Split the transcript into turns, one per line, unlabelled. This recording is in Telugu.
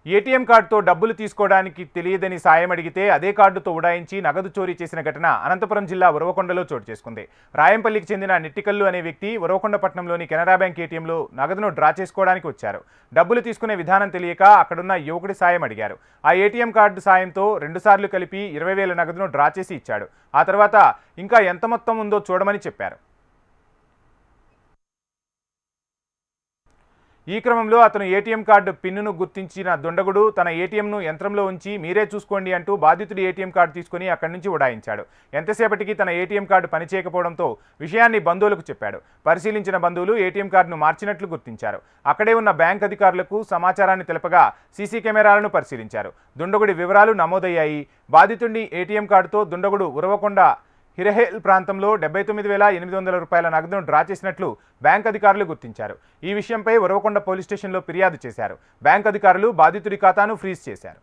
ఏటీఎం కార్డుతో డబ్బులు తీసుకోవడానికి తెలియదని సాయం అడిగితే అదే కార్డుతో ఉడాయించి నగదు చోరీ చేసిన ఘటన అనంతపురం జిల్లా ఉరవకొండలో చోటు చేసుకుంది. రాయంపల్లికి చెందిన నెట్టికల్లు అనే వ్యక్తి ఉరవకొండ పట్టణంలోని కెనరా బ్యాంక్ ఏటీఎంలో నగదును డ్రా చేసుకోవడానికి వచ్చారు. డబ్బులు తీసుకునే విధానం తెలియక అక్కడున్న యువకుడి సాయం అడిగారు. ఆ ఏటీఎం కార్డు సాయంతో 2 సార్లు కలిపి 20,000 నగదును డ్రా చేసి ఇచ్చాడు. ఆ తర్వాత ఇంకా ఎంత మొత్తం ఉందో చూడమని చెప్పారు. ఈ క్రమంలో అతను ఏటీఎం కార్డు పిన్నును గుర్తించిన దుండగుడు తన ఏటీఎంను యంత్రంలో ఉంచి మీరే చూసుకోండి అంటూ బాధితుడి ఏటీఎం కార్డు తీసుకుని అక్కడి నుంచి ఉడాయించాడు. ఎంతసేపటికి తన ఏటీఎం కార్డు పనిచేయకపోవడంతో విషయాన్ని బంధువులకు చెప్పాడు. పరిశీలించిన బంధువులు ఏటీఎం కార్డును మార్చినట్లు గుర్తించారు. అక్కడే ఉన్న బ్యాంక్ అధికారులకు సమాచారాన్ని తెలపగా సీసీ కెమెరాలను పరిశీలించారు. దుండగుడి వివరాలు నమోదయ్యాయి. బాధితుడిని ఏటీఎం కార్డుతో దుండగుడు ఉరవకొండ హిరహేల్ ప్రాంతంలో 79,800 రూపాయల నగదును డ్రా చేసినట్లు బ్యాంక్ అధికారులు గుర్తించారు. ఈ విషయంపై ఉరవకొండ పోలీస్ స్టేషన్లో ఫిర్యాదు చేశారు. బ్యాంక్ అధికారులు బాధితుడి ఖాతాను ఫ్రీజ్ చేశారు.